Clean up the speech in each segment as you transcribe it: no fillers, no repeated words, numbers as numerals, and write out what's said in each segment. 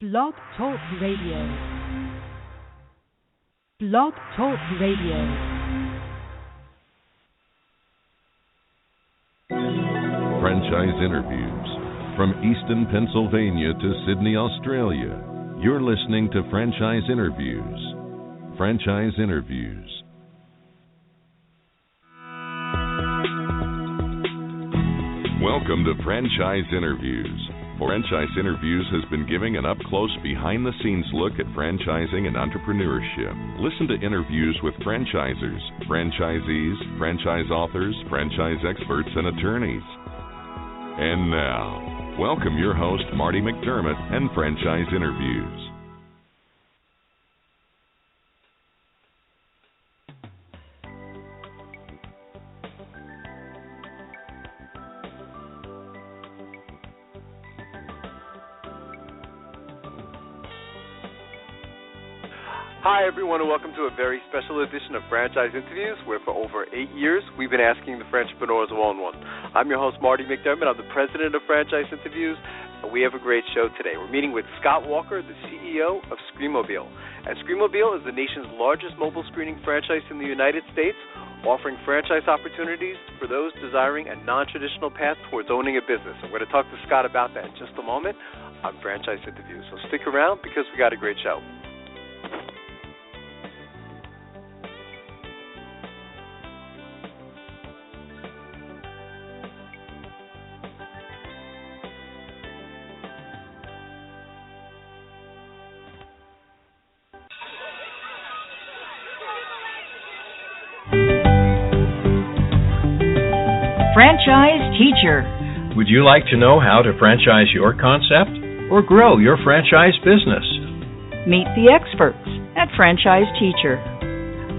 Blog Talk Radio. Blog Talk Radio. Franchise interviews from Easton, Pennsylvania to Sydney, Australia. You're listening to Franchise Interviews. Franchise Interviews. Welcome to Franchise Interviews. Franchise Interviews has been giving an up-close, behind-the-scenes look at franchising and entrepreneurship. Listen to interviews with franchisers, franchisees, franchise authors, franchise experts, and attorneys. And now, welcome your host, Marty McDermott, and Franchise Interviews. Hi everyone, and welcome to a very special edition of Franchise Interviews, where for over 8 years we've been asking the entrepreneurs one-on-one. I'm your host, Marty McDermott. I'm the president of Franchise Interviews, and we have a great show today. We're meeting with Scott Walker, the CEO of Screenmobile. And Screenmobile is the nation's largest mobile screening franchise in the United States, offering franchise opportunities for those desiring a non-traditional path towards owning a business. I'm going to talk to Scott about that in just a moment on Franchise Interviews. So stick around because we got a great show. Franchise Teacher. Would you like to know how to franchise your concept or grow your franchise business? Meet the experts at Franchise Teacher.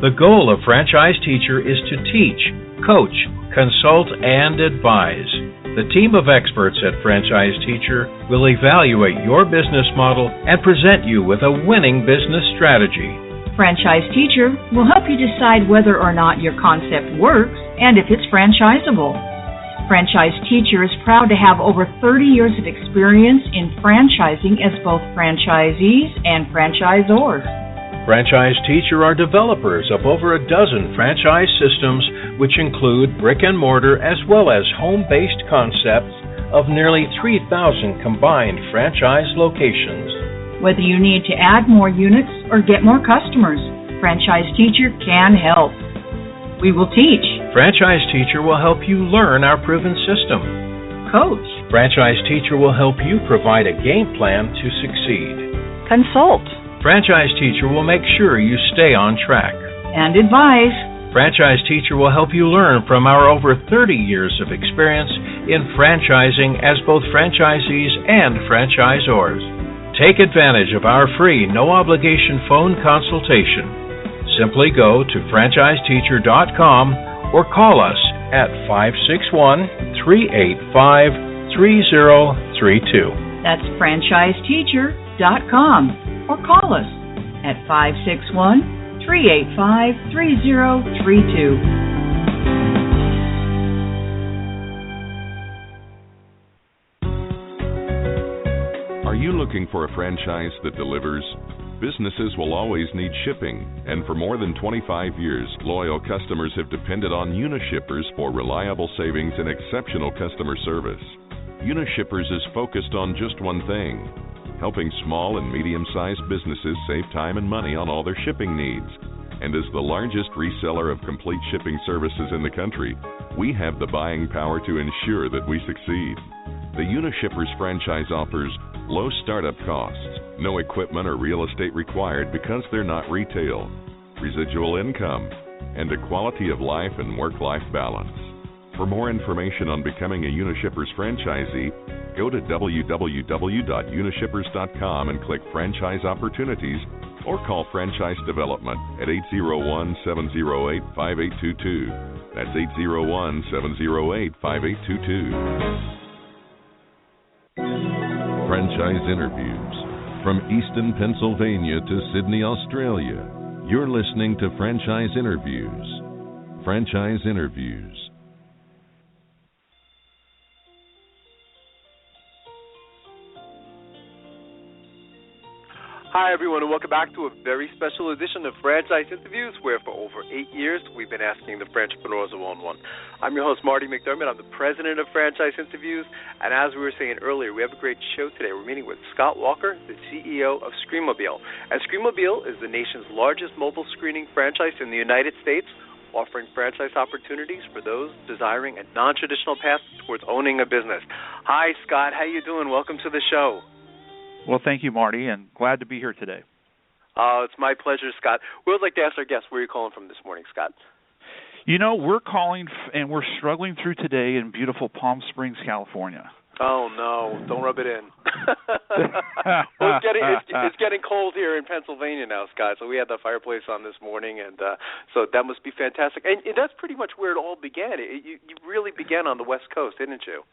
The goal of Franchise Teacher is to teach, coach, consult, and advise. The team of experts at Franchise Teacher will evaluate your business model and present you with a winning business strategy. Franchise Teacher will help you decide whether or not your concept works and if it's franchisable. Franchise Teacher is proud to have over 30 years of experience in franchising as both franchisees and franchisors. Franchise Teacher are developers of over a dozen franchise systems, which include brick and mortar as well as home-based concepts of nearly 3,000 combined franchise locations. Whether you need to add more units or get more customers, Franchise Teacher can help. We will teach. Franchise Teacher will help you learn our proven system. Coach. Franchise Teacher will help you provide a game plan to succeed. Consult. Franchise Teacher will make sure you stay on track. And advise. Franchise Teacher will help you learn from our over 30 years of experience in franchising as both franchisees and franchisors. Take advantage of our free, no-obligation phone consultation. Simply go to franchiseteacher.com or call us at 561-385-3032. That's franchiseteacher.com or call us at 561-385-3032. Are you looking for a franchise that delivers? Businesses will always need shipping, and for more than 25 years, loyal customers have depended on Unishippers for reliable savings and exceptional customer service. Unishippers is focused on just one thing: helping small and medium-sized businesses save time and money on all their shipping needs. And as the largest reseller of complete shipping services in the country, we have the buying power to ensure that we succeed. The Unishippers franchise offers low startup costs, no equipment or real estate required because they're not retail, residual income, and a quality of life and work-life balance. For more information on becoming a Unishippers franchisee, go to www.unishippers.com and click Franchise Opportunities or call Franchise Development at 801-708-5822. That's 801-708-5822. Franchise Interviews from Easton, Pennsylvania to Sydney, Australia. You're listening to Franchise Interviews. Franchise Interviews. Hi, everyone, and welcome back to a very special edition of Franchise Interviews, where for over 8 years we've been asking the Franchipreneurs who own one. I'm your host, Marty McDermott. I'm the president of Franchise Interviews, and as we were saying earlier, we have a great show today. We're meeting with Scott Walker, the CEO of Screenmobile. And Screenmobile is the nation's largest mobile screening franchise in the United States, offering franchise opportunities for those desiring a non-traditional path towards owning a business. Hi, Scott. How you doing? Welcome to the show. Well, thank you, Marty, and glad to be here today. It's my pleasure, Scott. We would like to ask our guests, where are you calling from this morning, Scott? You know, we're calling, and we're struggling through today in beautiful Palm Springs, California. Oh, no. Don't rub it in. Well, it's getting cold here in Pennsylvania now, Scott, so we had the fireplace on this morning, and so that must be fantastic. And that's pretty much where it all began. You really began on the West Coast, didn't you?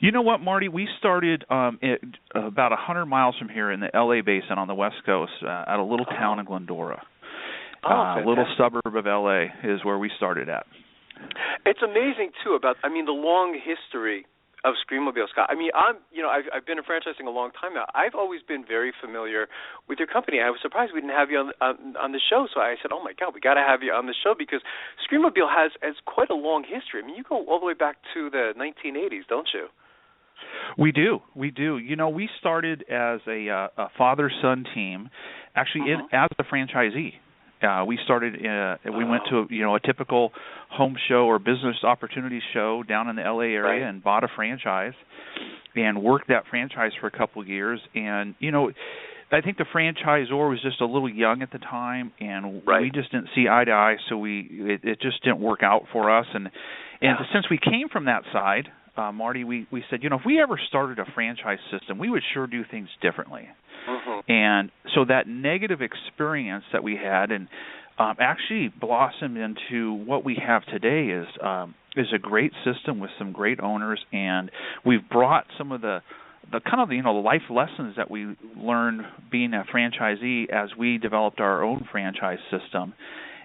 You know what, Marty? We started about 100 miles from here in the L.A. basin on the West Coast at a little town in Glendora. A little suburb of L.A. is where we started at. It's amazing, too, the long history of Screenmobile, Scott. I've been in franchising a long time now. I've always been very familiar with your company. I was surprised we didn't have you on the show, so I said, oh, my God, we got to have you on the show because Screenmobile has quite a long history. I mean, you go all the way back to the 1980s, don't you? We do. You know, we started as a father-son team, actually as a franchisee. We started. We went to a typical home show or business opportunity show down in the LA area and bought a franchise and worked that franchise for a couple of years. And I think the franchisor was just a little young at the time, and we just didn't see eye to eye. So it just didn't work out for us. And since we came from that side, Marty, we said, if we ever started a franchise system, we would sure do things differently. And so that negative experience that we had and actually blossomed into what we have today is a great system with some great owners, and we've brought some of the kind of the life lessons that we learned being a franchisee as we developed our own franchise system.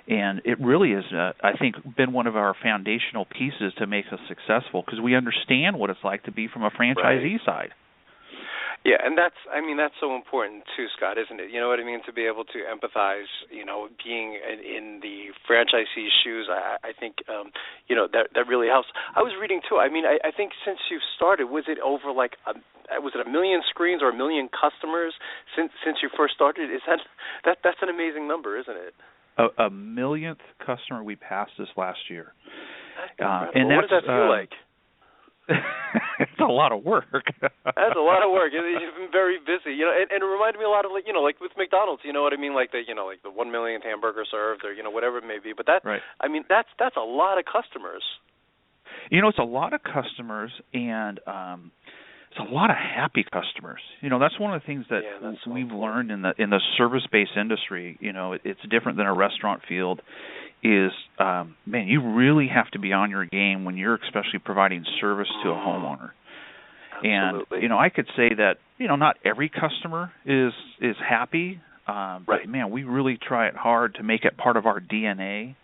And it really is, I think, been one of our foundational pieces to make us successful because we understand what it's like to be from a franchisee side. Yeah, and that's so important too, Scott, isn't it? You know what I mean? To be able to empathize, being in the franchisee's shoes, I think, that really helps. I was reading too. I think since you've started, was it over was it 1 million screens or 1 million customers since you first started? Is that's an amazing number, isn't it? A millionth customer we passed this last year. And what does that feel like? It's a lot of work. That's a lot of work. You've been very busy, and it reminded me a lot of like with McDonald's. You know what I mean? Like the 1 millionth hamburger served, or whatever it may be. But that's a lot of customers. It's a lot of customers, and it's a lot of happy customers. That's one of the things that we've learned in the service-based industry. It's different than a restaurant field. Is you really have to be on your game when you're especially providing service to a homeowner. Absolutely. And I could say that not every customer is happy, but man, we really try it hard to make it part of our DNA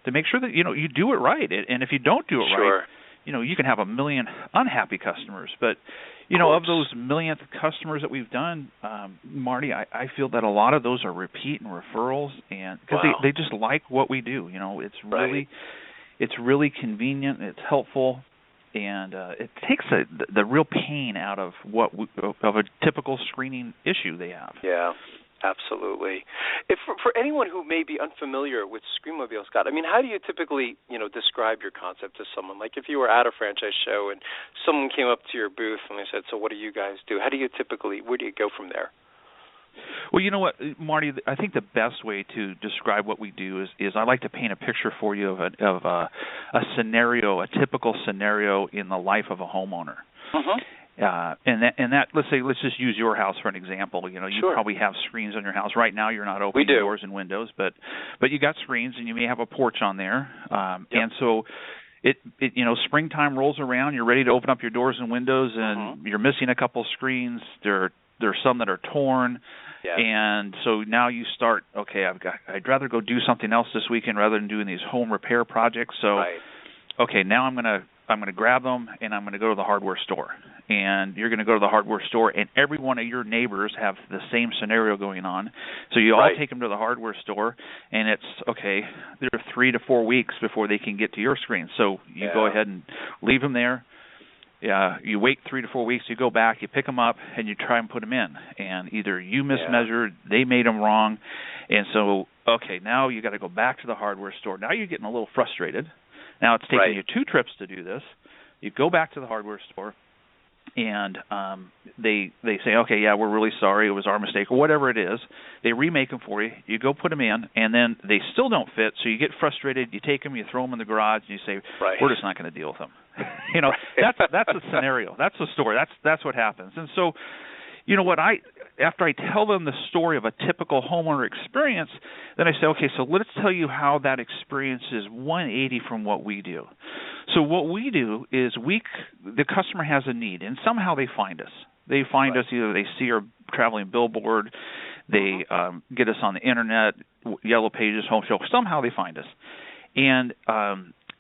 to make sure that you do it right. And if you don't do it right, you can have 1 million unhappy customers, but of those millionth customers that we've done, Marty, I feel that a lot of those are repeat and referrals, and because they just like what we do. It's really convenient, it's helpful, and it takes the real pain out of of a typical screening issue they have. Yeah. Absolutely. For anyone who may be unfamiliar with Screenmobile, Scott, how do you typically, describe your concept to someone? Like if you were at a franchise show and someone came up to your booth and they said, so what do you guys do? Where do you go from there? Well, you know what, Marty, I think the best way to describe what we do is I like to paint a picture for you of a scenario, a typical scenario in the life of a homeowner. And that let's just use your house for an example. You probably have screens on your house right now. You're not opening doors and windows, but you got screens, and you may have a porch on there. And so it springtime rolls around. You're ready to open up your doors and windows, and you're missing a couple screens. There's some that are torn. Yeah. And so now you start. Okay, I'd rather go do something else this weekend rather than doing these home repair projects. So, okay, now I'm gonna grab them and I'm gonna go to the hardware store. and you're going to go to the hardware store, and every one of your neighbors have the same scenario going on. So you all take them to the hardware store, and it's, okay, they're 3 to 4 weeks before they can get to your screen. So you go ahead and leave them there. You wait 3 to 4 weeks, you go back, you pick them up, and you try and put them in. And either you mismeasured, they made them wrong, and so, okay, now you got to go back to the hardware store. Now you're getting a little frustrated. Now it's taking you 2 trips to do this. You go back to the hardware store, and they say, okay, yeah, we're really sorry, it was our mistake, or whatever it is. They remake them for you. You go put them in, and then they still don't fit, so you get frustrated. You take them, you throw them in the garage, and you say, we're just not going to deal with them. That's the scenario. That's the story. That's what happens. And so, you know what, after I tell them the story of a typical homeowner experience, then I say, okay, so let's tell you how that experience is 180 from what we do. So what we do is the customer has a need, and somehow they find us. They find us, either they see our traveling billboard, they get us on the internet, Yellow Pages, Home Show, somehow they find us. And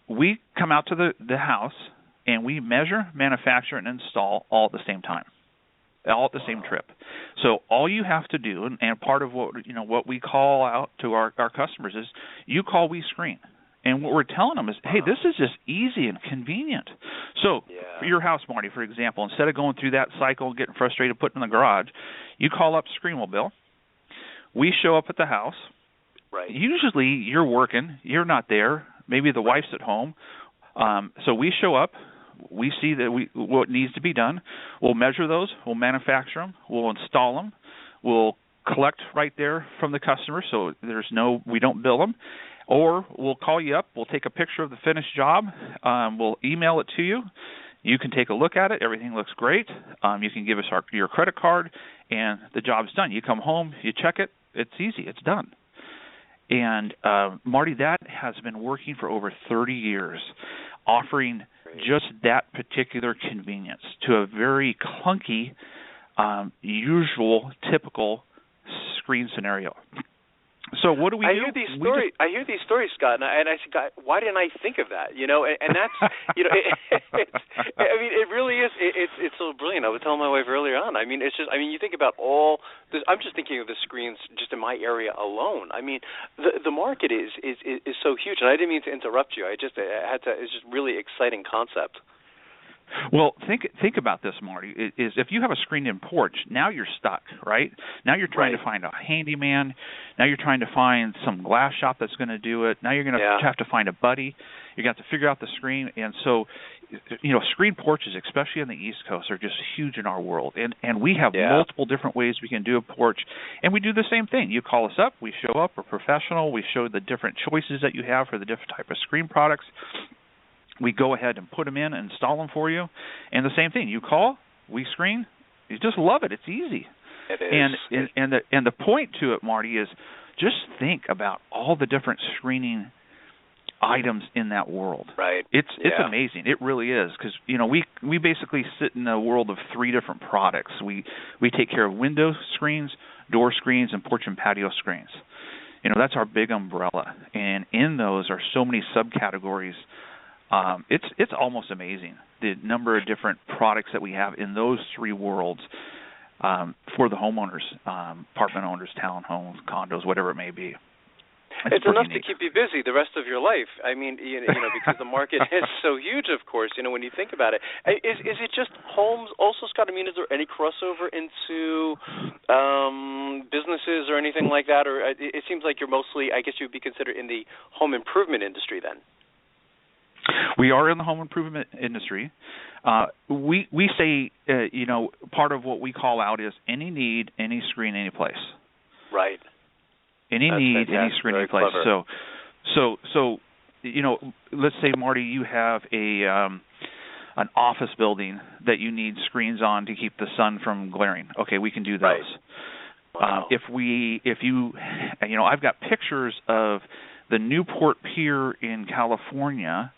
we come out to the house, and we measure, manufacture, and install all at the same time. All at the same trip. So all you have to do, and part of what we call out to our customers is, you call, we screen. And what we're telling them is, hey, this is just easy and convenient. So for your house, Marty, for example, instead of going through that cycle and getting frustrated putting in the garage, you call up Screenmobile. We show up at the house. Right. Usually you're working. You're not there. Maybe the wife's at home. So we show up. We see that what needs to be done. We'll measure those. We'll manufacture them. We'll install them. We'll collect right there from the customer, so we don't bill them. Or we'll call you up. We'll take a picture of the finished job. We'll email it to you. You can take a look at it. Everything looks great. You can give us your credit card, and the job's done. You come home, you check it. It's easy. It's done. And, Marty, that has been working for over 30 years, offering just that particular convenience to a very clunky, usual, typical screen scenario. So what do we do? I hear these stories, Scott, and I say, God, why didn't I think of that? And that's, it really is. It's so brilliant. I was telling my wife earlier on. I mean, it's just. I mean, you think about all this. I'm just thinking of the screens just in my area alone. I mean, the market is so huge, and I didn't mean to interrupt you. It's just really exciting concept. Well, think about this, Marty. Is if you have a screened-in porch, now you're stuck, right? Now you're trying to find a handyman. Now you're trying to find some glass shop that's going to do it. Now you're going to have to find a buddy. You're going to have to figure out the screen. And so, screened porches, especially on the East Coast, are just huge in our world. And we have multiple different ways we can do a porch. And we do the same thing. You call us up. We show up. We're professional. We show the different choices that you have for the different type of screen products. We go ahead and put them in and install them for you. And the same thing. You call, we screen. You just love it. It's easy. It is. And the point to it, Marty, is just think about all the different screening items in that world. Right. It's amazing. It really is, because we basically sit in a world of 3 different products. We take care of window screens, door screens, and porch and patio screens. That's our big umbrella. And in those are so many subcategories. It's almost amazing the number of different products that we have in those 3 worlds for the homeowners, apartment owners, townhomes, condos, whatever it may be. It's enough to keep you busy the rest of your life. I mean, because the market is so huge, of course, when you think about it. Is it just homes also, Scott? I mean, is there any crossover into businesses or anything like that? Or it seems like you're mostly, I guess you would be considered in the home improvement industry then. We are in the home improvement industry. We say, part of what we call out is any need, any screen, any place. Right. Any need, any screen, any place. Clever. So let's say, Marty, you have an office building that you need screens on to keep the sun from glaring. Okay, we can do those. Right. Wow. I've got pictures of the Newport Pier in California,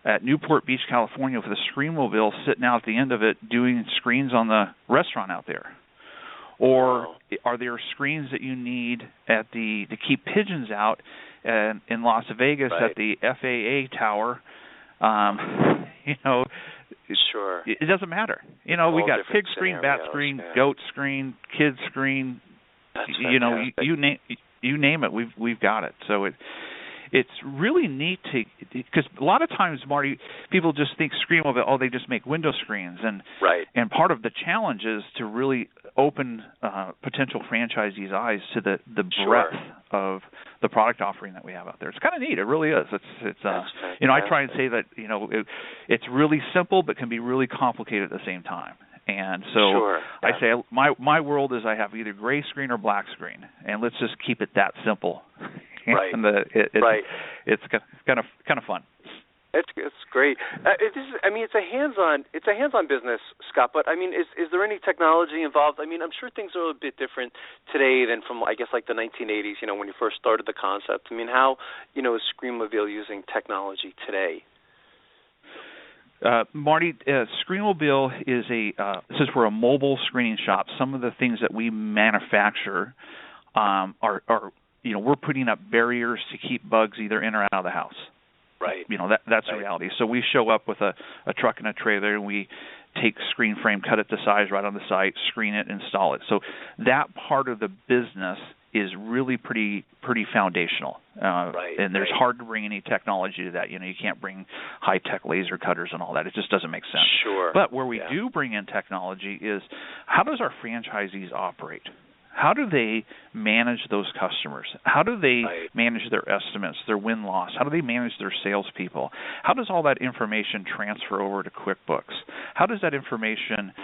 at Newport Beach, California, with a Screenmobile sitting out at the end of it doing screens on the restaurant out there. Or are there screens that you need to keep pigeons out in Las Vegas at the FAA tower? Sure. It doesn't matter. You know, we All got different pig screen, bat scenarios, screen, yeah. goat screen, kid screen. That's You know, fantastic. you name it, we've got it. So it's really neat to, because a lot of times, Marty, people just think Screenmobile, oh, they just make window screens, and Right. and part of the challenge is to really open potential franchisees' eyes to the Sure. breadth of the product offering that we have out there. It's kind of neat. It really is. It's you know, I try and say that, you know, it's really simple but can be really complicated at the same time. And so Sure. I say my world is I have either gray screen or black screen, and let's just keep it that simple. Right. And Right. It's kind of fun. It's great. It's a hands-on business, Scott. But I mean, is there any technology involved? I mean, I'm sure things are a bit different today than from, I guess, like the 1980s. You know, when you first started the concept. I mean, how, you know, is Screenmobile using technology today? Marty, Screenmobile is since we're a mobile screening shop, some of the things that we manufacture are you know, we're putting up barriers to keep bugs either in or out of the house. Right. You know, that's the reality. So we show up with a truck and a trailer, and we take screen frame, cut it to size right on the site, screen it, install it. So that part of the business is really pretty foundational. Right. And there's Right. hard to bring any technology to that. You know, you can't bring high-tech laser cutters and all that. It just doesn't make sense. Sure. But where we do bring in technology is, how does our franchisees operate? How do they manage those customers? How do they manage their estimates, their win-loss? How do they manage their salespeople? How does all that information transfer over to QuickBooks? How does that information,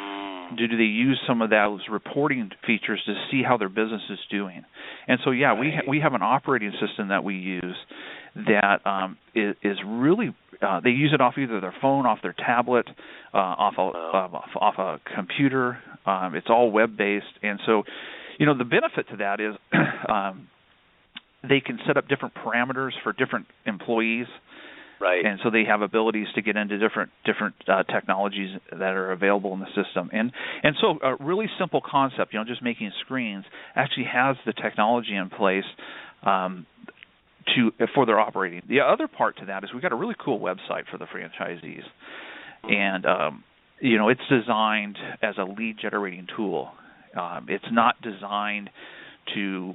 do they use some of those reporting features to see how their business is doing? And so, yeah, we have an operating system that we use that is really, they use it off either their phone, off their tablet, off a computer. It's all web-based. And so, you know, the benefit to that is they can set up different parameters for different employees, right? And so they have abilities to get into different technologies that are available in the system. And so a really simple concept, you know, just making screens, actually has the technology in place for their operating. The other part to that is we've got a really cool website for the franchisees, and you know, it's designed as a lead generating tool. It's not designed to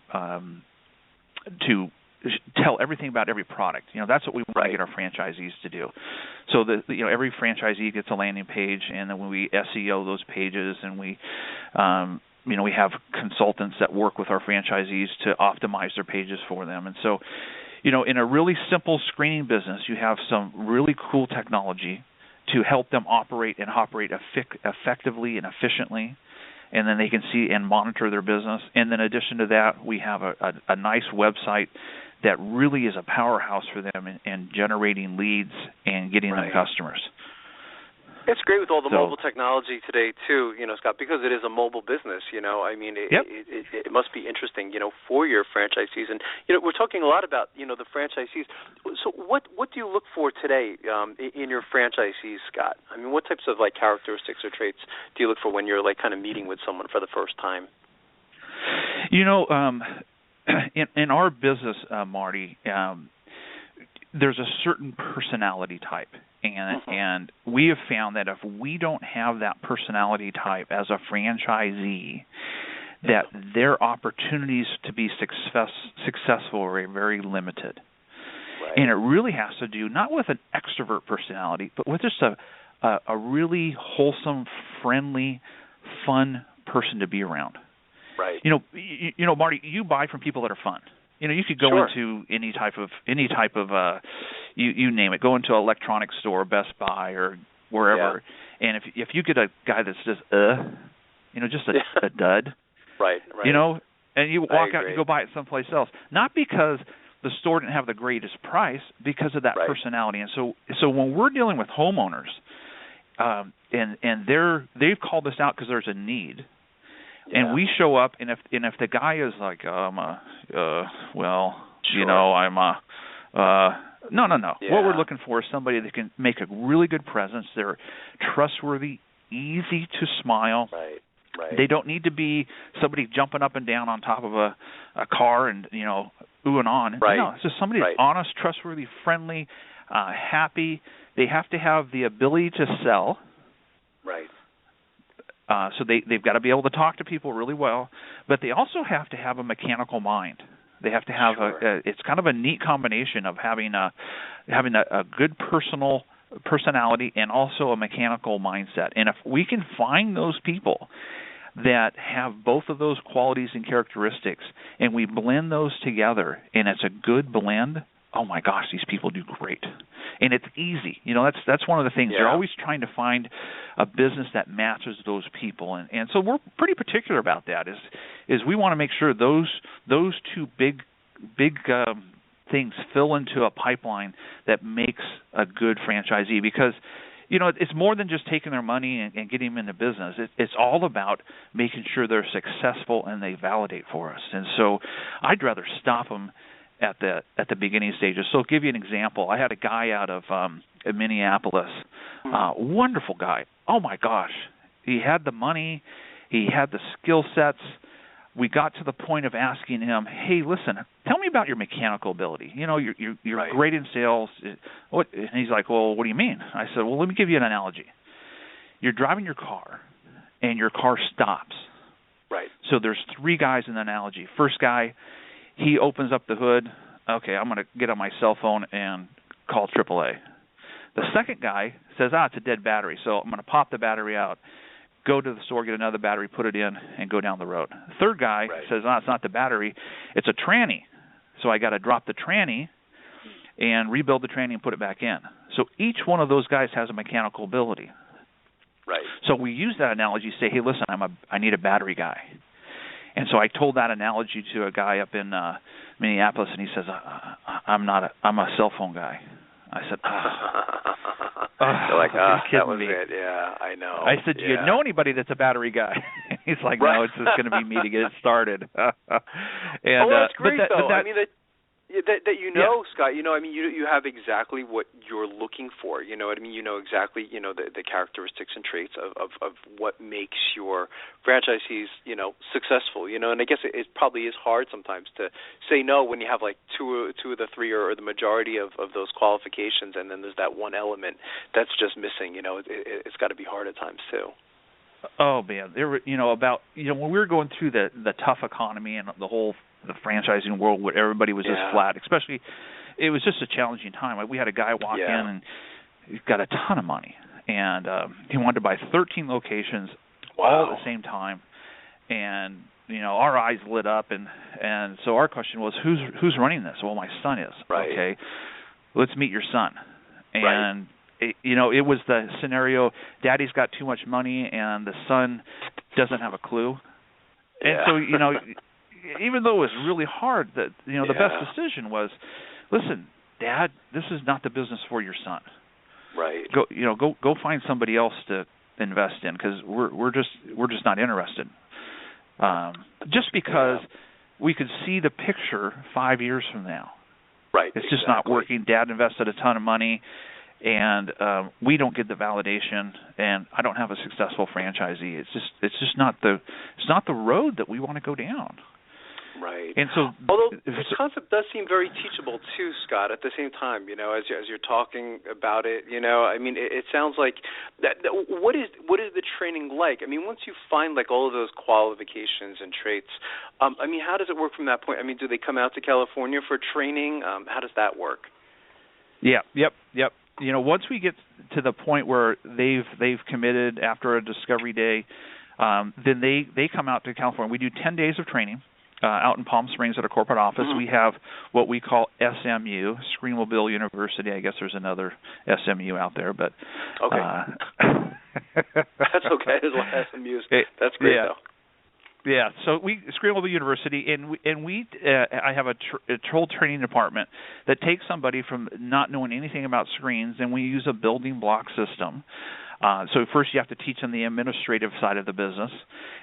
tell everything about every product. You know, that's what we want to get our franchisees to do. So that, you know, every franchisee gets a landing page, and then when we SEO those pages, and we you know, we have consultants that work with our franchisees to optimize their pages for them. And so, you know, in a really simple screening business, you have some really cool technology to help them operate effectively and efficiently. And then they can see and monitor their business. And then in addition to that, we have a nice website that really is a powerhouse for them in generating leads and getting them customers. It's great with all the mobile technology today, too, you know, Scott, because it is a mobile business, you know. I mean, it must be interesting, you know, for your franchisees. And, you know, we're talking a lot about, you know, the franchisees. So what do you look for today in your franchisees, Scott? I mean, what types of, like, characteristics or traits do you look for when you're, like, kind of meeting with someone for the first time? You know, in our business, Marty, there's a certain personality type. And we have found that if we don't have that personality type as a franchisee, that their opportunities to be successful are very limited. Right. And it really has to do not with an extrovert personality, but with just a really wholesome, friendly, fun person to be around. Right. You know, Marty, you buy from people that are fun. You know, you could go into any type of you name it. Go into an electronics store, Best Buy, or wherever, and if you get a guy that's just you know, just a dud, right, you know, and you walk out, you go buy it someplace else, not because the store didn't have the greatest price, because of that personality. And so when we're dealing with homeowners, and they've called us out because there's a need. Yeah. And we show up, and if the guy is like, you know, I'm no. Yeah. What we're looking for is somebody that can make a really good presence. They're trustworthy, easy to smile. Right. They don't need to be somebody jumping up and down on top of a car and, you know, ooh and on. Right. No, it's just somebody that's honest, trustworthy, friendly, happy. They have to have the ability to sell. Right. So they've got to be able to talk to people really well, but they also have to have a mechanical mind. They have to have it's kind of a neat combination of having a good personality and also a mechanical mindset. And if we can find those people that have both of those qualities and characteristics, and we blend those together, and it's a good blend, oh my gosh, these people do great. And it's easy. That's one of the things. Yeah. They're always trying to find a business that matches those people. And so we're pretty particular about that is we want to make sure those two big things fill into a pipeline that makes a good franchisee, because it's more than just taking their money and getting them into business. It's all about making sure they're successful and they validate for us. And so I'd rather stop them at the beginning stages. So I'll give you an example. I had a guy out of Minneapolis, wonderful guy. Oh my gosh, he had the money, he had the skill sets. We got to the point of asking him, "Hey, listen, tell me about your mechanical ability. You're right. great in sales." And he's like, "Well, what do you mean?" I said, "Well, let me give you an analogy. You're driving your car, and your car stops. Right. So there's three guys in the analogy. First guy, he opens up the hood. Okay, I'm going to get on my cell phone and call AAA. The second guy says, it's a dead battery, so I'm going to pop the battery out, go to the store, get another battery, put it in, and go down the road. The third guy says, it's not the battery, it's a tranny. So I got to drop the tranny and rebuild the tranny and put it back in. So each one of those guys has a mechanical ability. Right. So we use that analogy to say, hey, listen, I need a battery guy. And so I told that analogy to a guy up in Minneapolis, and he says, I'm a cell phone guy. I said, You're like, that was me. it. Yeah, I know. I said, do you know anybody that's a battery guy? He's like, no, it's just going to be me to get it started. That's great, though. I mean, Scott, you have exactly what you're looking for. You know what I mean? You know exactly, the characteristics and traits of what makes your franchisees, successful. And I guess it probably is hard sometimes to say no when you have like two of the three or the majority of those qualifications, and then there's that one element that's just missing. It's got to be hard at times too. Oh man, there were when we were going through the tough economy and the franchising world where everybody was just flat. Especially, it was just a challenging time. Like we had a guy walk in and he's got a ton of money, and he wanted to buy 13 locations all at the same time, and our eyes lit up, and so our question was, who's running this? Well, my son is. Right. Okay, let's meet your son. And it was the scenario, daddy's got too much money and the son doesn't have a clue. And so, even though it was really hard, the best decision was, listen, Dad, this is not the business for your son. Right. Go find somebody else to invest in, because we're just not interested. Just because we could see the picture 5 years from now. Right. It's just not working. Dad invested a ton of money, and we don't get the validation, and I don't have a successful franchisee. It's just not the road that we want to go down. Right. And so, although this concept does seem very teachable too, Scott. At the same time, as you're talking about it, it sounds like that. What is the training like? I mean, once you find like all of those qualifications and traits, how does it work from that point? Do they come out to California for training? How does that work? Yeah. Yep. Once we get to the point where they've committed after a discovery day, then they come out to California. We do 10 days of training out in Palm Springs at a corporate office. Mm-hmm. We have what we call SMU, Screenmobile University. I guess there's another SMU out there, but okay. That's okay. There's a lot of SMUs. That's great, though. Yeah, so Screenmobile University, and we I have a whole training department that takes somebody from not knowing anything about screens, and we use a building block system. So first you have to teach them the administrative side of the business,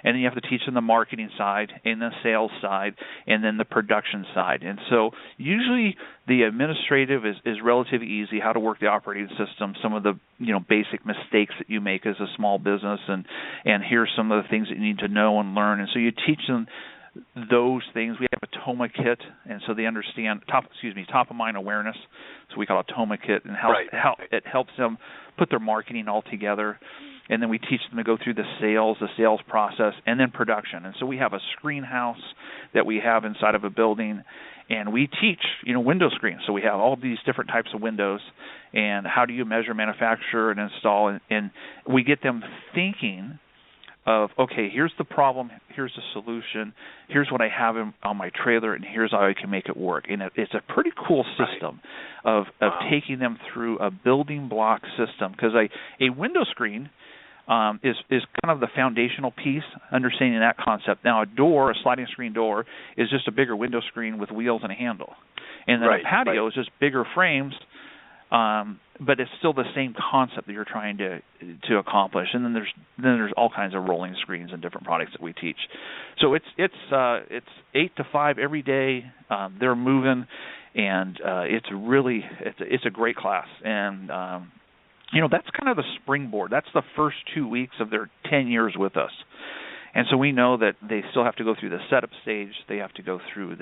and then you have to teach them the marketing side, and the sales side, and then the production side. And so usually the administrative is relatively easy, how to work the operating system, some of the basic mistakes that you make as a small business, and here's some of the things that you need to know and learn. And so you teach them those things. We have a TOMA kit, and so they understand top of mind awareness. So we call it TOMA kit, and how it helps them put their marketing all together. and then we teach them to go through the sales process, and then production. And so we have a screen house that we have inside of a building, and we teach, window screens. So we have all these different types of windows, and how do you measure, manufacture, and install, and we get them thinking of, okay, here's the problem, here's the solution, here's what I have on my trailer, and here's how I can make it work. And it's a pretty cool system of taking them through a building block system, because a window screen is kind of the foundational piece, understanding that concept. Now, a sliding screen door, is just a bigger window screen with wheels and a handle. And then a patio is just bigger frames, but it's still the same concept that you're trying to accomplish. And then there's all kinds of rolling screens and different products that we teach. So it's 8 to 5 every day. They're moving, and it's a great class. And that's kind of the springboard. That's the first 2 weeks of their 10 years with us. And so we know that they still have to go through the setup stage. They have to go through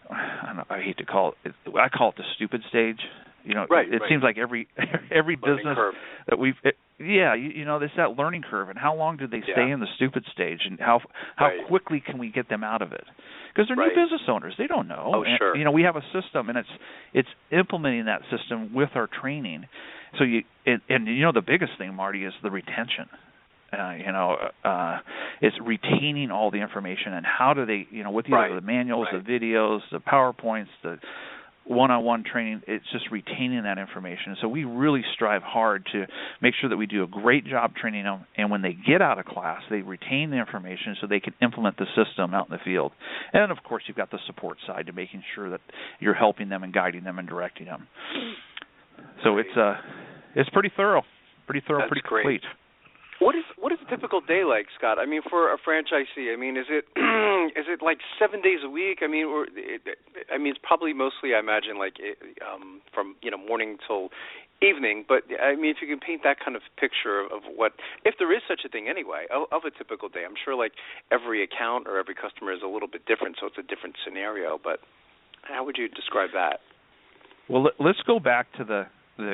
I hate to call it, I call it the stupid stage. It seems like every business curve that it's that learning curve. And how long do they stay in the stupid stage, and how quickly can we get them out of it? Because they're new business owners, they don't know. Oh, sure. And, we have a system, and it's implementing that system with our training. So the biggest thing, Marty, is the retention. It's retaining all the information, and how do they, with the manuals, the videos, the PowerPoints, the one-on-one training, it's just retaining that information. So we really strive hard to make sure that we do a great job training them, and when they get out of class, they retain the information so they can implement the system out in the field. And, of course, you've got the support side to making sure that you're helping them and guiding them and directing them. So it's pretty thorough, pretty complete. What is a typical day like, Scott? I mean, for a franchisee, is it like 7 days a week? It's probably mostly, I imagine, like from morning till evening. But if you can paint that kind of picture of what, if there is such a thing anyway, of a typical day. I'm sure like every account or every customer is a little bit different, so it's a different scenario. But how would you describe that? Well, let's go back to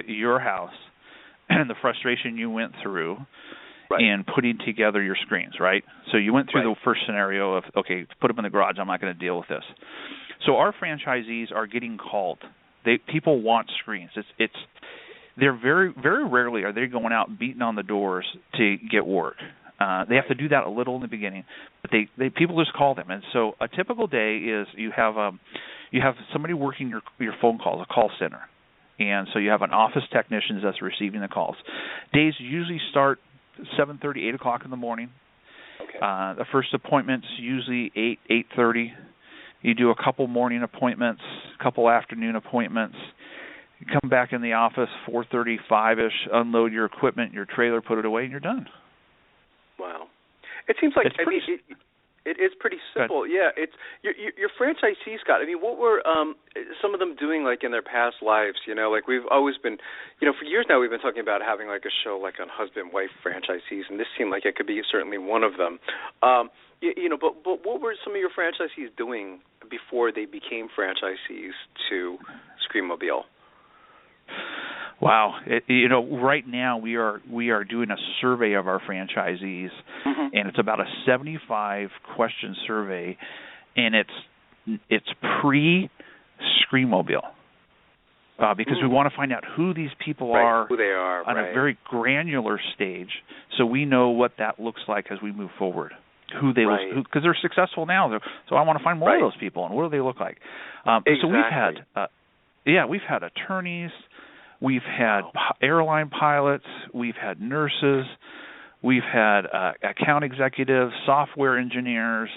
your house and the frustration you went through. In putting together your screens, right? So you went through the first scenario of, okay, put them in the garage, I'm not going to deal with this. So our franchisees are getting called. People want screens. They're very, very rarely are they going out and beating on the doors to get work. They have to do that a little in the beginning, but people just call them. And so a typical day is you have somebody working your phone calls, a call center. And so you have an office technician that's receiving the calls. Days usually start 7:30, 8 o'clock in the morning. Okay. The first appointment's usually 8:30. You do a couple morning appointments, a couple afternoon appointments. You come back in the office 4:30, 5-ish, unload your equipment, your trailer, put it away, and you're done. Wow. It seems like it is pretty simple. Yeah, it's your franchisees, Scott. What were some of them doing like in their past lives? Like we've always been, for years now we've been talking about having like a show like on husband-wife franchisees, and this seemed like it could be certainly one of them. But what were some of your franchisees doing before they became franchisees to Screenmobile? Wow, right now we are doing a survey of our franchisees, and it's about a 75-question survey, and it's pre-Screenmobile because we want to find out who these people are, who they are, on a very granular stage, so we know what that looks like as we move forward. Who they because they're successful now, so I want to find more of those people, and what do they look like? Exactly. So we've had attorneys. We've had airline pilots, we've had nurses, we've had account executives, software engineers,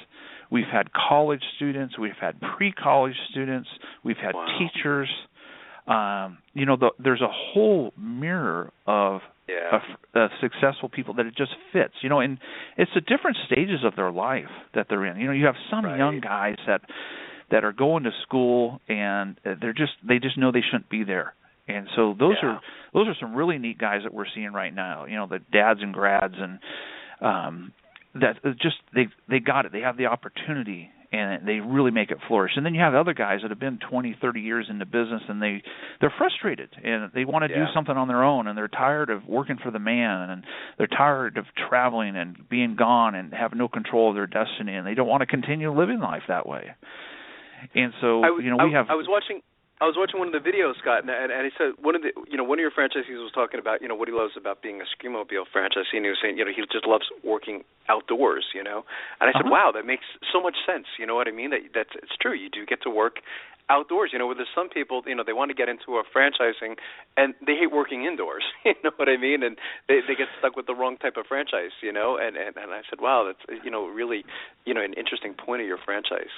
we've had college students, we've had pre-college students, we've had teachers. There's a whole mirror of successful people that it just fits. And it's the different stages of their life that they're in. You have some young guys that are going to school and they just know they shouldn't be there. And so those are some really neat guys that we're seeing right now. The dads and grads, and that just they got it. They have the opportunity, and they really make it flourish. And then you have other guys that have been 20, 30 years in the business, and they're frustrated, and they want to do something on their own, and they're tired of working for the man, and they're tired of traveling and being gone and have no control of their destiny, and they don't want to continue living life that way. And so, I was watching one of the videos, Scott, and I said one of your franchisees was talking about what he loves about being a Screenmobile franchisee, and he was saying he just loves working outdoors, and I said, wow, that makes so much sense. You know what I mean? That's it's true. You do get to work outdoors. Where there's some people, they want to get into a franchising and they hate working indoors. You know what I mean? And they get stuck with the wrong type of franchise. And I said, wow, that's really an interesting point of your franchise.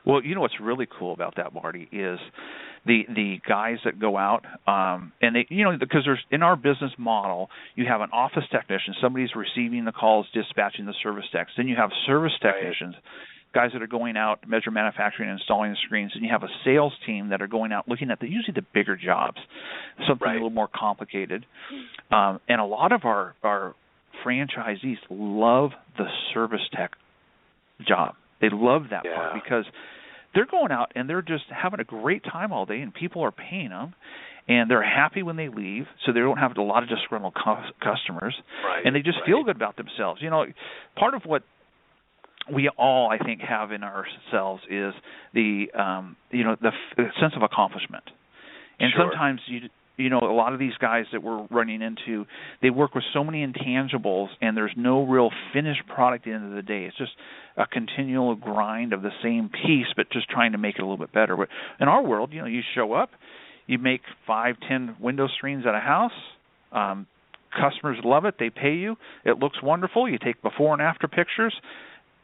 Well, what's really cool about that, Marty, is the guys that go out and they, because there's in our business model, you have an office technician, somebody's receiving the calls, dispatching the service techs. Then you have service technicians, guys that are going out, measure manufacturing, and installing the screens. And you have a sales team that are going out looking at usually the bigger jobs, something a little more complicated. And a lot of our franchisees love the service tech job. They love that part because they're going out and they're just having a great time all day, and people are paying them, and they're happy when they leave, so they don't have a lot of disgruntled customers, and they just feel good about themselves. Part of what we all, I think, have in ourselves is the sense of accomplishment, and sometimes a lot of these guys that we're running into, they work with so many intangibles, and there's no real finished product at the end of the day. It's just a continual grind of the same piece, but just trying to make it a little bit better. But in our world, you show up, you make 5-10 window screens at a house. Customers love it. They pay you. It looks wonderful. You take before and after pictures.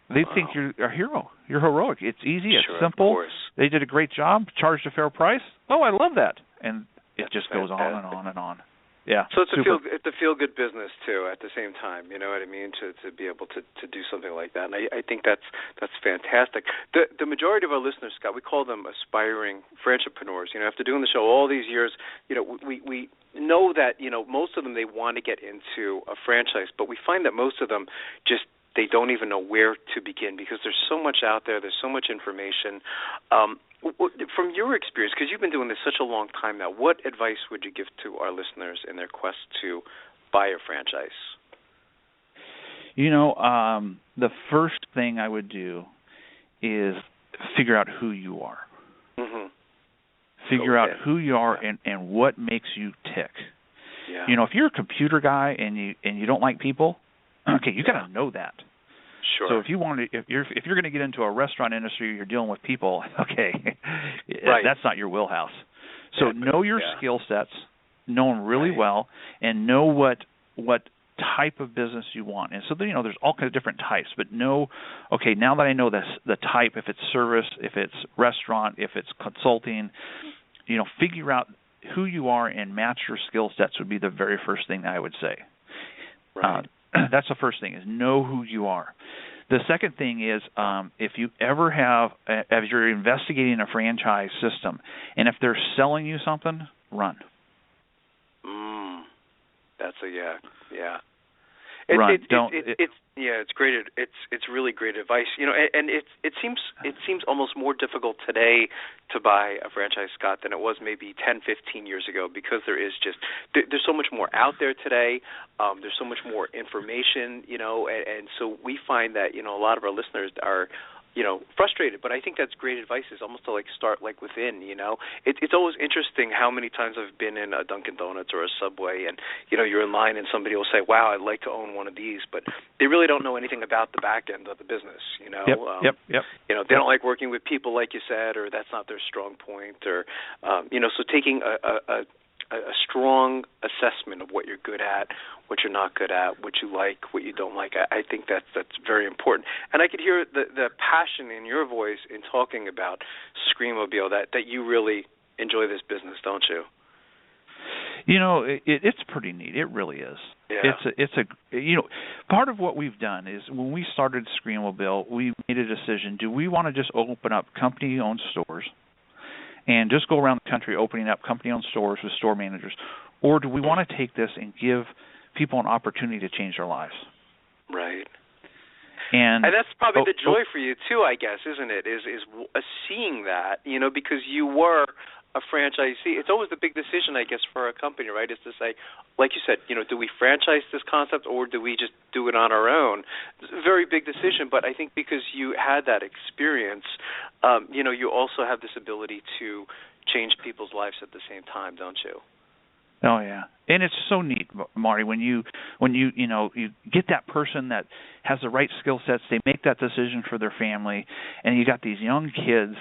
They think you're a hero. You're heroic. It's easy. It's simple. They did a great job. Charged a fair price. Oh, I love that. And it just goes on and on and on. Yeah. So it's a feel good business too at the same time, you know what I mean, to be able to do something like that. And I think that's fantastic. The majority of our listeners, Scott, we call them aspiring franchipreneurs. After doing the show all these years, we know that, most of them, they want to get into a franchise, but we find that most of them just they don't even know where to begin because there's so much out there, there's so much information. From your experience, because you've been doing this such a long time now, what advice would you give to our listeners in their quest to buy a franchise? The first thing I would do is figure out who you are. Mm-hmm. Figure out who you are and what makes you tick. Yeah. If you're a computer guy and you don't like people, okay, you got to know that. Sure. So if you're going to get into a restaurant industry, you're dealing with people. Okay, that's not your wheelhouse. So know your skill sets, know them really well, and know what type of business you want. And so there's all kinds of different types. But know, okay, now that I know the type, if it's service, if it's restaurant, if it's consulting, figure out who you are and match your skill sets would be the very first thing I would say. Right. That's the first thing, is know who you are. The second thing is if you ever have, as you're investigating a franchise system, and if they're selling you something, run. That's yeah. Run. It's great. It's really great advice. And it seems almost more difficult today to buy a franchise, Scott, than it was maybe 10, 15 years ago, because there's so much more out there today. There's so much more information, and so we find that a lot of our listeners are frustrated, but I think that's great advice, is almost to start within, It's always interesting how many times I've been in a Dunkin' Donuts or a Subway, and you're in line and somebody will say, wow, I'd like to own one of these, but they really don't know anything about the back end of the business, Yep. They don't like working with people, like you said, or that's not their strong point, or so taking a strong assessment of what you're good at, what you're not good at, what you like, what you don't like. I think that's very important. And I could hear the passion in your voice in talking about Screenmobile, that you really enjoy this business, don't you? It's pretty neat. It really is. Yeah. It's a part of what we've done is when we started Screenmobile, we made a decision: do we want to just open up company-owned stores and just go around the country opening up company-owned stores with store managers, or do we want to take this and give people an opportunity to change their lives? Right. And that's probably the joy for you too, I guess, isn't it? Is seeing that, because you were a franchisee. It's always the big decision, I guess, for a company, right? Is to say, like you said, do we franchise this concept or do we just do it on our own? It's a very big decision, but I think because you had that experience, you also have this ability to change people's lives at the same time, don't you? Oh yeah, and it's so neat, Marty, when you get that person that has the right skill sets, they make that decision for their family, and you got these young kids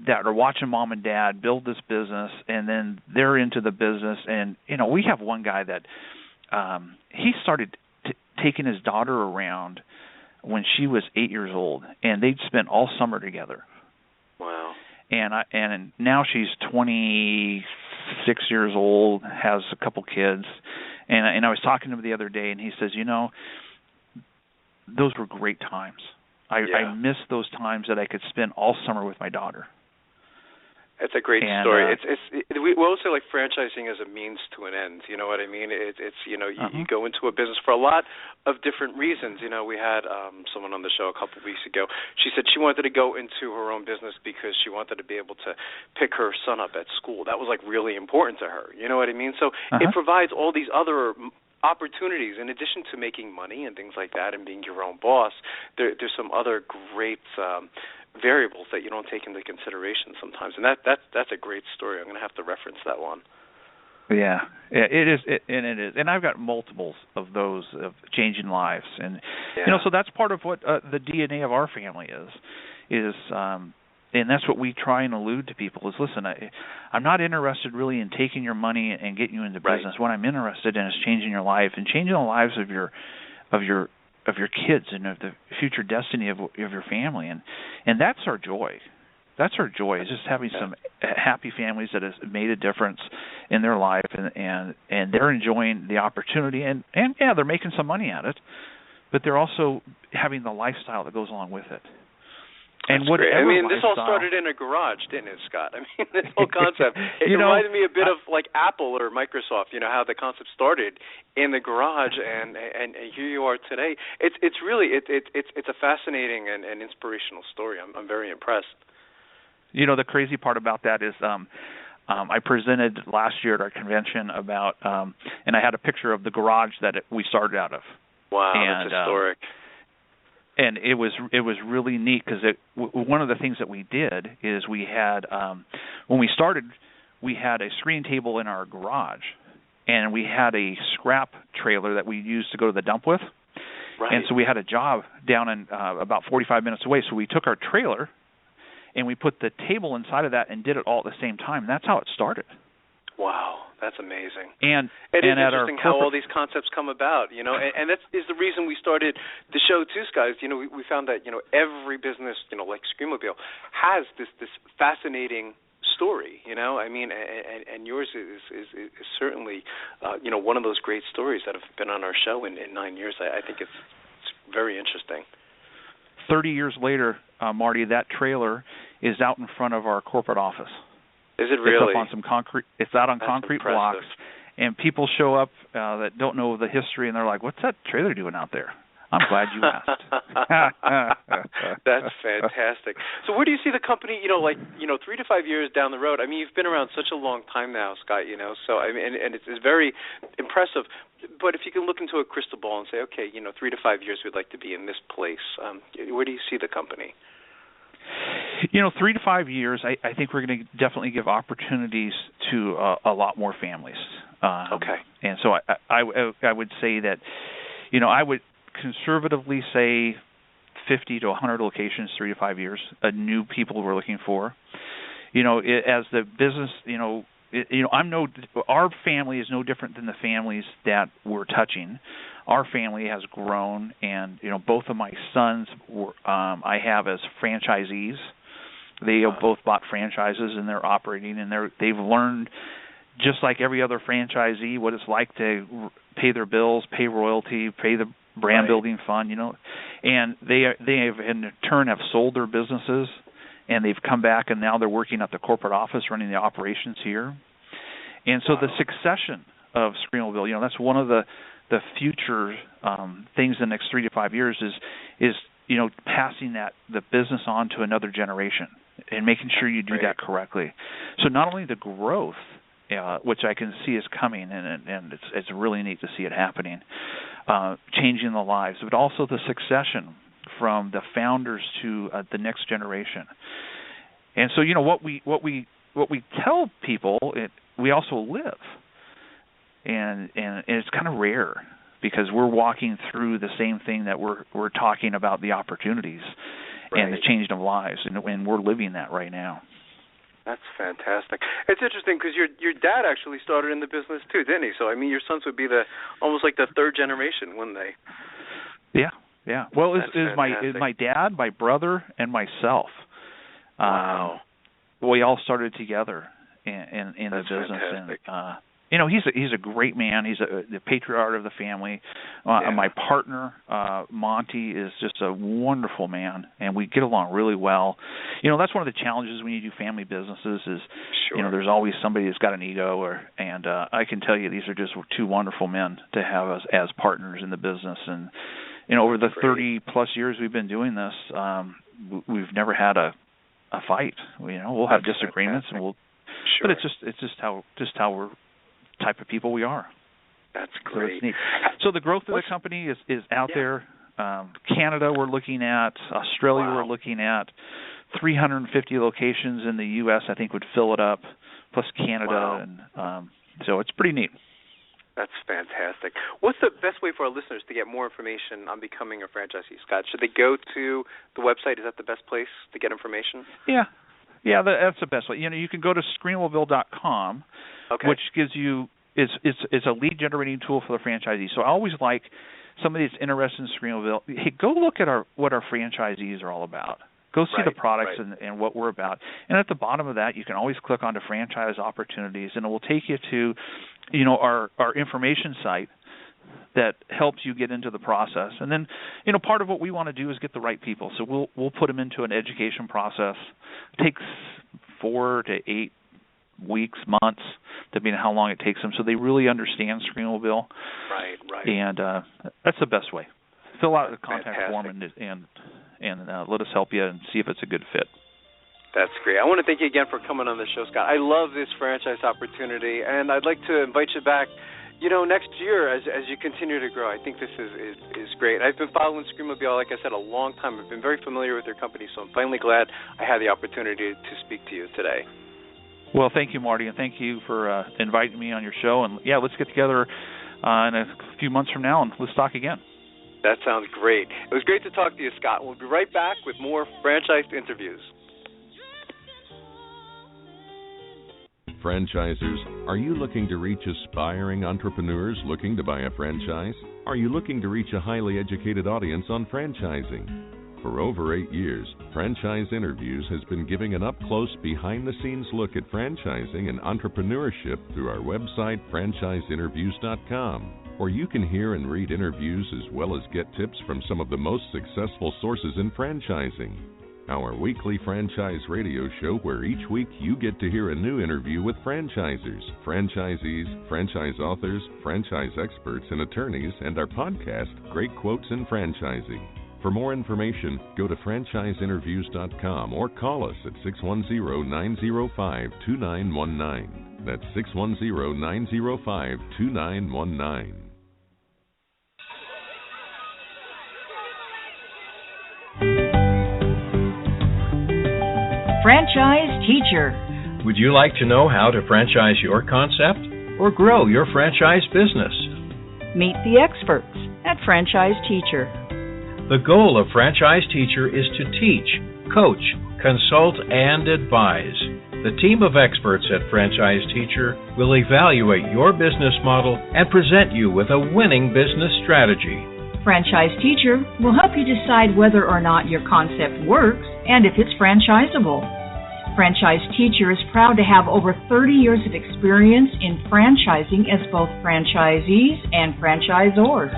that are watching mom and dad build this business, and then they're into the business. And we have one guy that he started taking his daughter around when she was 8 years old, and they'd spent all summer together. Wow. And now she's 26 years old, has a couple kids, and I was talking to him the other day, and he says, those were great times. I miss those times that I could spend all summer with my daughter. It's a great story. We always say like franchising as a means to an end. You know what I mean? You go into a business for a lot of different reasons. We had someone on the show a couple of weeks ago. She said she wanted to go into her own business because she wanted to be able to pick her son up at school. That was like really important to her. You know what I mean? So it provides all these other opportunities in addition to making money and things like that and being your own boss. There's some other great variables that you don't take into consideration sometimes, and that's a great story. I'm going to have to reference that one. Yeah, it is, and I've got multiples of those of changing lives, and so that's part of what the DNA of our family is, and that's what we try and allude to people is, listen, I'm not interested really in taking your money and getting you into business. What I'm interested in is changing your life and changing the lives of your kids and of the future destiny of your family, and that's our joy. That's our joy, is just having some happy families that has made a difference in their life, and they're enjoying the opportunity, and they're making some money at it, but they're also having the lifestyle that goes along with it. And that's great. I mean, this all started in a garage, didn't it, Scott? I mean, this whole concept. It reminded me a bit of like Apple or Microsoft. How the concept started in the garage, and here you are today. It's really a fascinating and inspirational story. I'm very impressed. The crazy part about that is I presented last year at our convention about, and I had a picture of the garage that we started out of. Wow, that's historic. And it was really neat because one of the things that we did is we had when we started, we had a screen table in our garage, and we had a scrap trailer that we used to go to the dump with. Right. And so we had a job down in about 45 minutes away. So we took our trailer and we put the table inside of that and did it all at the same time. That's how it started. Wow. That's amazing. And it is interesting how all these concepts come about, and that is the reason we started the show too, Scott. We found that, every business, like Screenmobile, has this fascinating story, I mean, and yours is certainly, one of those great stories that have been on our show in 9 years. I think it's very interesting. 30 years later, Marty, that trailer is out in front of our corporate office. Is it really? It's up on some concrete. It's out on concrete blocks, and people show up that don't know the history, and they're like, "What's that trailer doing out there?" I'm glad you asked. That's fantastic. So where do you see the company? 3 to 5 years down the road. I mean, you've been around such a long time now, Scott. So I mean, and it's very impressive. But if you can look into a crystal ball and say, okay, 3 to 5 years, we'd like to be in this place. Where do you see the company? 3 to 5 years, I think we're going to definitely give opportunities to a lot more families. Okay. And so I would say that, I would conservatively say 50 to 100 locations, 3 to 5 years, new people we're looking for. As the business, our family is no different than the families that we're touching. Our family has grown, and both of my sons I have as franchisees. They have both bought franchises, and they're operating, and they've learned, just like every other franchisee, what it's like to pay their bills, pay royalty, pay the brand building fund, and they have in turn have sold their businesses, and they've come back, and now they're working at the corporate office running the operations here. And so the succession of Screenmobile, that's one of the future things in the next 3 to 5 years is passing the business on to another generation and making sure you do that correctly. So not only the growth, which I can see is coming, and it's really neat to see it happening, changing the lives, but also the succession from the founders to the next generation. And so what we tell people, we also live, and it's kind of rare because we're walking through the same thing that we're talking about, the opportunities and the changing of lives, and we're living that right now. That's fantastic. It's interesting because your dad actually started in the business too, didn't he? So your sons would be almost like the third generation, wouldn't they? Yeah. Well, it's my dad, my brother, and myself. Wow. We all started together in the business, fantastic. And he's a great man. He's the patriarch of the family. My partner, Monty, is just a wonderful man, and we get along really well. That's one of the challenges when you do family businesses is, there's always somebody that's got an ego, and I can tell you these are just two wonderful men to have us as partners in the business. And over the 30-plus years we've been doing this, we've never had a fight. We'll have disagreements, and but it's just how we're type of people we are. That's great. So it's neat. So the growth of the company is out there. Canada we're looking at. Australia we're looking at. 350 locations in the U.S. I think would fill it up, plus Canada, and so it's pretty neat. That's fantastic. What's the best way for our listeners to get more information on becoming a franchisee, Scott? Should they go to the website? Is that the best place to get information? Yeah, that's the best way. You can go to screenmobile.com, which gives you it's a lead generating tool for the franchisee. So I always like somebody that's interested in Screenmobile. Hey, go look at what our franchisees are all our Go see the products and what we're about. And at the bottom of that, you can always click onto franchise opportunities, and it will take you to, our information site that helps you get into the process. And then, part of what we want to do is get the right people. So we'll put them into an education process. It takes 4 to 8 weeks, months, depending on how long it takes them, so they really understand Screenmobile. Right. And that's the best way. Fill out the contact form and let us help you and see if it's a good fit. That's great. I want to thank you again for coming on the show, Scott. I love this franchise opportunity, and I'd like to invite you back, next year as you continue to grow. I think this is great. I've been following Screenmobile, like I said, a long time. I've been very familiar with your company, so I'm finally glad I had the opportunity to speak to you today. Well, thank you, Marty, and thank you for inviting me on your show. And, let's get together in a few months from now, and let's talk again. That sounds great. It was great to talk to you, Scott. We'll be right back with more franchise interviews. Franchisers, are you looking to reach aspiring entrepreneurs looking to buy a franchise? Are you looking to reach a highly educated audience on franchising? For over 8 years, Franchise Interviews has been giving an up-close, behind-the-scenes look at franchising and entrepreneurship through our website, franchiseinterviews.com, where you can hear and read interviews as well as get tips from some of the most successful sources in franchising. Our weekly franchise radio show where each week you get to hear a new interview with franchisers, franchisees, franchise authors, franchise experts and attorneys, and our podcast, Great Quotes in Franchising. For more information, go to franchiseinterviews.com or call us at 610-905-2919. That's 610-905-2919. Franchise Teacher. Would you like to know how to franchise your concept or grow your franchise business? Meet the experts at Franchise Teacher. The goal of Franchise Teacher is to teach, coach, consult, and advise. The team of experts at Franchise Teacher will evaluate your business model and present you with a winning business strategy. Franchise Teacher will help you decide whether or not your concept works and if it's franchisable. Franchise Teacher is proud to have over 30 years of experience in franchising as both franchisees and franchisors.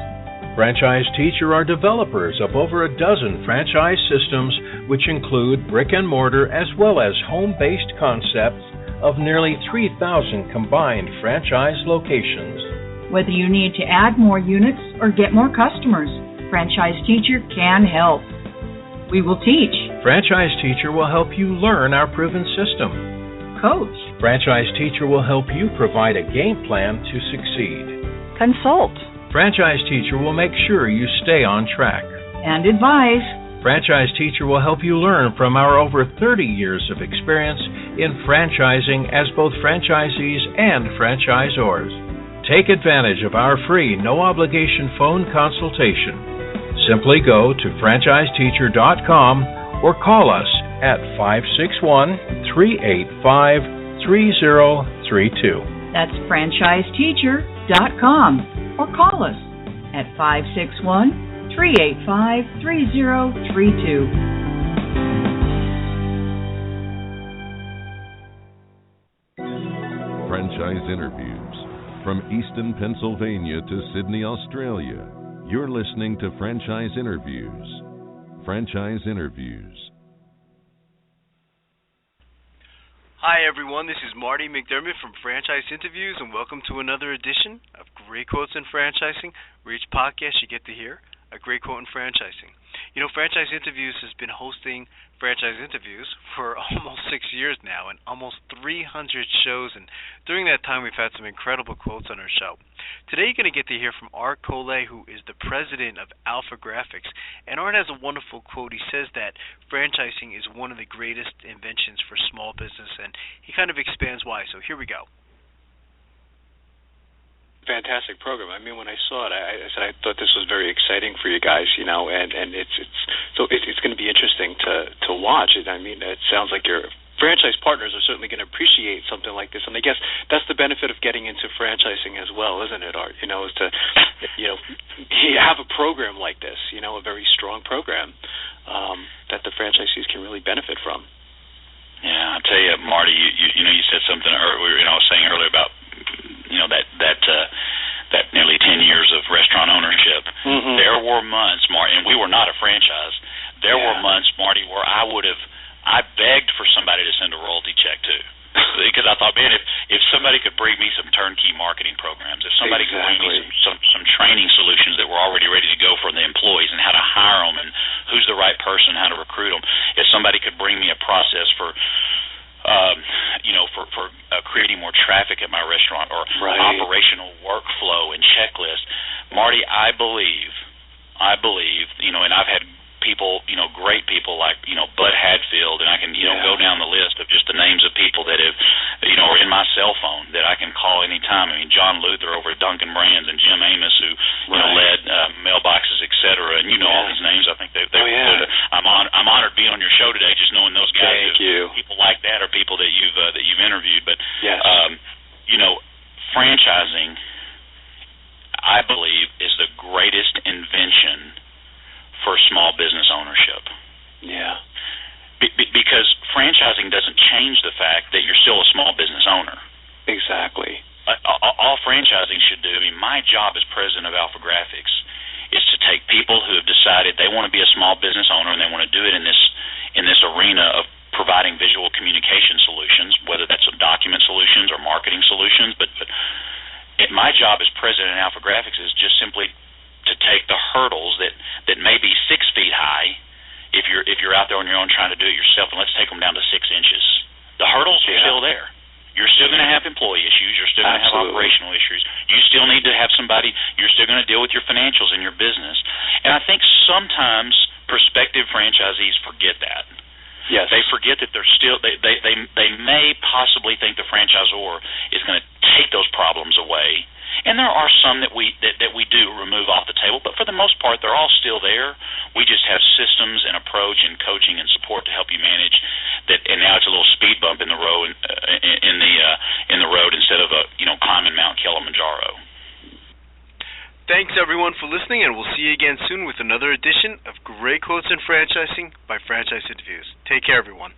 Franchise Teacher are developers of over a dozen franchise systems, which include brick and mortar as well as home-based concepts of nearly 3,000 combined franchise locations. Whether you need to add more units or get more customers, Franchise Teacher can help. We will teach. Franchise Teacher will help you learn our proven system. Coach. Franchise Teacher will help you provide a game plan to succeed. Consult. Franchise Teacher will make sure you stay on track. And advise. Franchise Teacher will help you learn from our over 30 years of experience in franchising as both franchisees and franchisors. Take advantage of our free, no-obligation phone consultation. Simply go to franchiseteacher.com or call us at 561-385-3032. That's franchiseteacher.com or call us at 561-385-3032. Franchise interviews from Easton, Pennsylvania to Sydney, Australia. You're listening to Franchise Interviews. Franchise Interviews. Hi everyone, this is Marty McDermott from Franchise Interviews, and welcome to another edition of Great Quotes in Franchising, where each podcast you get to hear a great quote in franchising. You know, Franchise Interviews has been hosting franchise interviews for almost 6 years now and almost 300 shows, and during that time we've had some incredible quotes on our show. Today you're going to get to hear from Art Collet, who is the president of Alpha Graphics, and Art has a wonderful quote. He says that franchising is one of the greatest inventions for small business, and he kind of expands why, so here we go. Fantastic program. I mean, when I saw it, I said I thought this was very exciting for you guys, you know, and it's going to be interesting to watch it. I mean, it sounds like your franchise partners are certainly going to appreciate something like this, and I guess that's the benefit of getting into franchising as well, isn't it, Art? You know, is to, you know, you have a program like this, you know, a very strong program that the franchisees can really benefit from. Yeah, I tell you, Marty, you know, you said something earlier. You know, I was saying earlier about, you know, that nearly 10 years of restaurant ownership. Mm-hmm. There were months, Marty, and we were not a franchise. There were months, Marty, where I begged for somebody to send a royalty check to, because I thought, man, if somebody could bring me some turnkey marketing programs, if somebody could bring me some training solutions that were already ready to go for the employees and how to hire them and who's the right person, how to recruit them, if somebody could bring me a process for creating more traffic at my restaurant or operational workflow and checklist, Marty, I believe, you know, and I've had people, you know, great people like, you know, Bud Hadfield, and I can, you know, go down the list of just the names of people that have, you know, are in my cell phone that I can call anytime. I mean, John Luther over at Dunkin' Brands and Jim Amos, who, you know, led mailboxes, et cetera, and you know all these names. I think they I'm honored being on your show today, just knowing those guys. Thank you. People like that are people that you've interviewed. But you know, franchising, I believe, is the greatest invention for small business ownership. Yeah. Because franchising doesn't change the fact that you're still a small business owner. Exactly. All franchising should do, I mean, my job as president of Alpha Graphics is to take people who have decided they want to be a small business owner and they want to do it in this arena of providing visual communication solutions, whether that's document solutions or marketing solutions. But my job as president of Alpha Graphics is just simply to take the hurdles that may be 6 feet high if you're out there on your own trying to do it yourself, and let's take them down to 6 inches. The hurdles are still there. You're still going to have employee issues. You're still going to have operational issues. You still need to have somebody. You're still going to deal with your financials in your business. And I think sometimes prospective franchisees forget that. Yes. They forget that they're still. They may possibly think the franchisor is going to take those problems away. And there are some that we do remove off the table, but for the most part, they're all still there. We just have systems and approach and coaching and support to help you manage that. And now it's a little speed bump in the road in the road instead of climbing Mount Kilimanjaro. Thanks everyone for listening, and we'll see you again soon with another edition of Great Quotes in Franchising by Franchise Interviews. Take care, everyone.